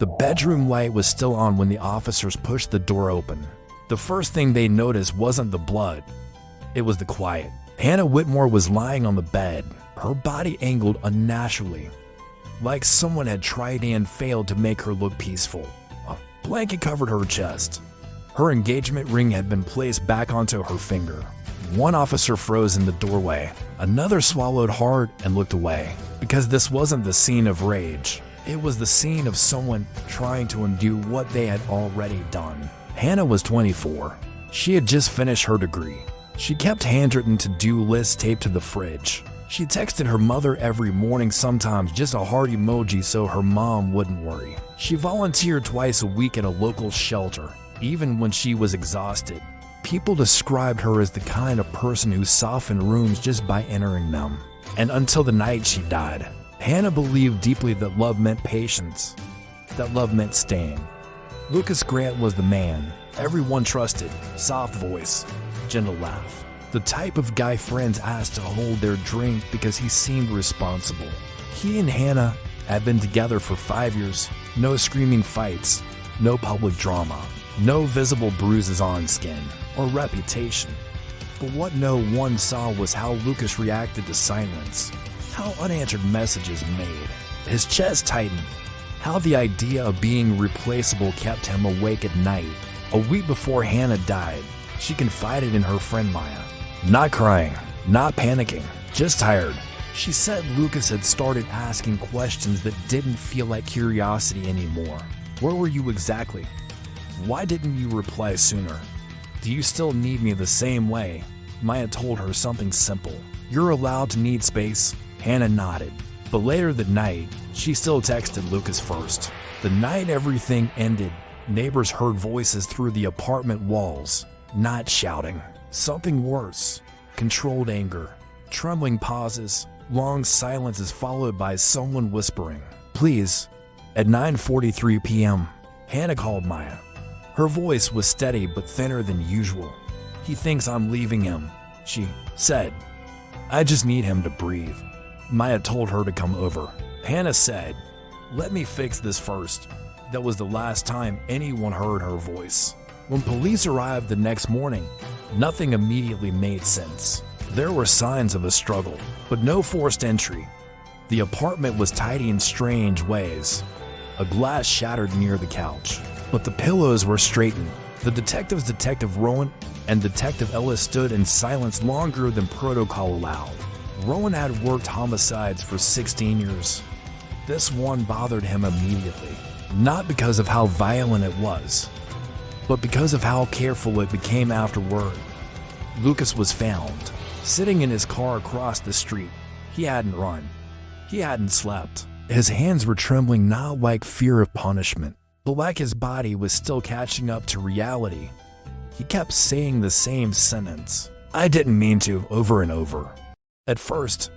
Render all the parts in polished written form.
The bedroom light was still on when the officers pushed the door open. The first thing they noticed wasn't the blood. It was the quiet. Hannah Whitmore was lying on the bed, her body angled unnaturally, like someone had tried and failed to make her look peaceful. A blanket covered her chest. Her engagement ring had been placed back onto her finger. One officer froze in the doorway. Another swallowed hard and looked away, because this wasn't the scene of rage. It was the scene of someone trying to undo what they had already done. Hannah was 24. She had just finished her degree. She kept handwritten to-do lists taped to the fridge. She texted her mother every morning, sometimes just a heart emoji so her mom wouldn't worry. She volunteered twice a week at a local shelter, even when she was exhausted. People described her as the kind of person who softened rooms just by entering them. And until the night she died, Hannah believed deeply that love meant patience, that love meant staying. Lucas Grant was the man everyone trusted. Soft voice, gentle laugh. The type of guy friends asked to hold their drink because he seemed responsible. He and Hannah had been together for 5 years. No screaming fights, no public drama, no visible bruises on skin or reputation. But what no one saw was how Lucas reacted to silence, how unanswered messages made his chest tightened, how the idea of being replaceable kept him awake at night. A week before Hannah died, she confided in her friend Maya. Not crying, not panicking, just tired. She said Lucas had started asking questions that didn't feel like curiosity anymore. Where were you exactly? Why didn't you reply sooner? Do you still need me the same way? Maya told her something simple. You're allowed to need space. Hannah nodded. But later that night, she still texted Lucas first. The night everything ended, neighbors heard voices through the apartment walls. Not shouting. Something worse. Controlled anger. Trembling pauses. Long silences followed by someone whispering, "Please." At 9:43 p.m., Hannah called Maya. Her voice was steady but thinner than usual. "He thinks I'm leaving him," she said. "I just need him to breathe." Maya told her to come over. Hannah said, "Let me fix this first." That was the last time anyone heard her voice. When police arrived the next morning, nothing immediately made sense. There were signs of a struggle, but no forced entry. The apartment was tidy in strange ways. A glass shattered near the couch, but the pillows were straightened. The detectives, Detective Rowan and Detective Ellis, stood in silence longer than protocol allowed. Rowan had worked homicides for 16 years. This one bothered him immediately, not because of how violent it was, but because of how careful it became afterward. Lucas was found, sitting in his car across the street. He hadn't run. He hadn't slept. His hands were trembling, not like fear of punishment, but like his body was still catching up to reality. He kept saying the same sentence, "I didn't mean to," over and over. At first,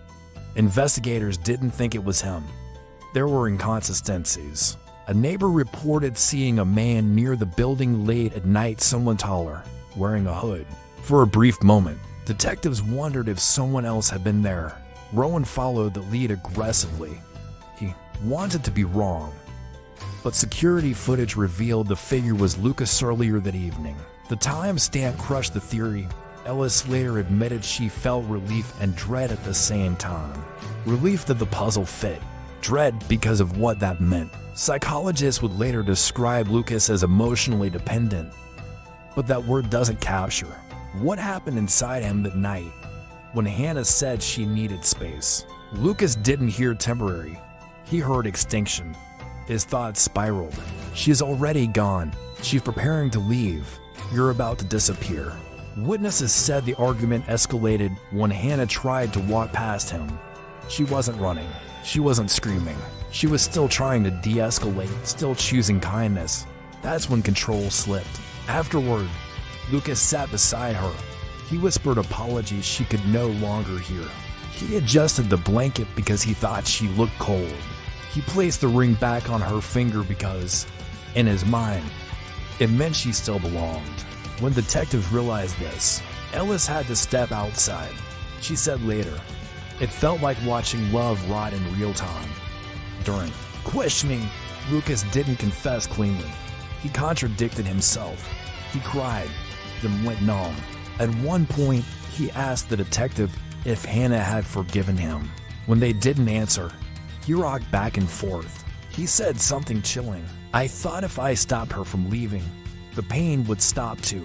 investigators didn't think it was him. There were inconsistencies. A neighbor reported seeing a man near the building late at night, someone taller, wearing a hood. For a brief moment, detectives wondered if someone else had been there. Rowan followed the lead aggressively. He wanted to be wrong, but security footage revealed the figure was Lucas earlier that evening. The timestamp crushed the theory. Ellis later admitted she felt relief and dread at the same time. Relief that the puzzle fit. Dread because of what that meant. Psychologists would later describe Lucas as emotionally dependent, but that word doesn't capture what happened inside him that night when Hannah said she needed space. Lucas didn't hear temporary. He heard extinction. His thoughts spiraled. She's already gone. She's preparing to leave. You're about to disappear. Witnesses said the argument escalated when Hannah tried to walk past him. She wasn't running. She wasn't screaming. She was still trying to de-escalate, still choosing kindness. That's when control slipped. Afterward, Lucas sat beside her. He whispered apologies she could no longer hear. He adjusted the blanket because he thought she looked cold. He placed the ring back on her finger because, in his mind, it meant she still belonged. When detectives realized this, Ellis had to step outside. She said later, "It felt like watching love rot in real time." During questioning, Lucas didn't confess cleanly. He contradicted himself. He cried, then went numb. At one point, he asked the detective if Hannah had forgiven him. When they didn't answer, he rocked back and forth. He said something chilling. "I thought if I stopped her from leaving, the pain would stop too."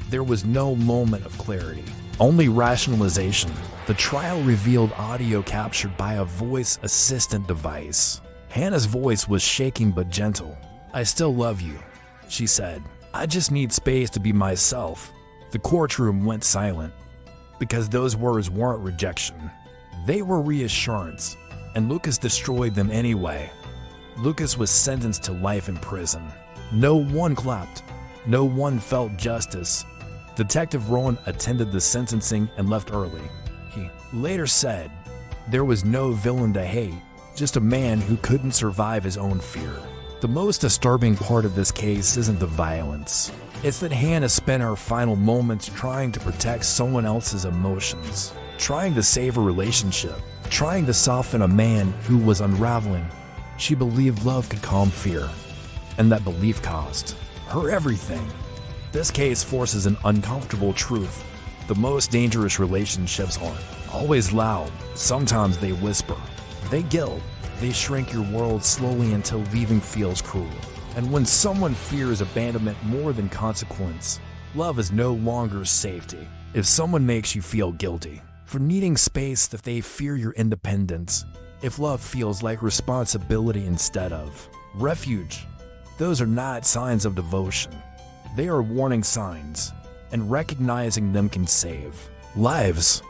There was no moment of clarity, only rationalization. The trial revealed audio captured by a voice assistant device. Hannah's voice was shaking but gentle. "I still love you," she said. "I just need space to be myself." The courtroom went silent, because those words weren't rejection. They were reassurance, and Lucas destroyed them anyway. Lucas was sentenced to life in prison. No one clapped. No one felt justice. Detective Rowan attended the sentencing and left early. He later said, "There was no villain to hate, just a man who couldn't survive his own fear." The most disturbing part of this case isn't the violence. It's that Hannah spent her final moments trying to protect someone else's emotions, trying to save a relationship, trying to soften a man who was unraveling. She believed love could calm fear, and that belief cost her everything. This case forces an uncomfortable truth. The most dangerous relationships aren't always loud. Sometimes they whisper. They gild. They shrink your world slowly until leaving feels cruel. And when someone fears abandonment more than consequence, love is no longer safety. If someone makes you feel guilty for needing space, if they fear your independence, if love feels like responsibility instead of refuge, those are not signs of devotion. They are warning signs, and recognizing them can save lives.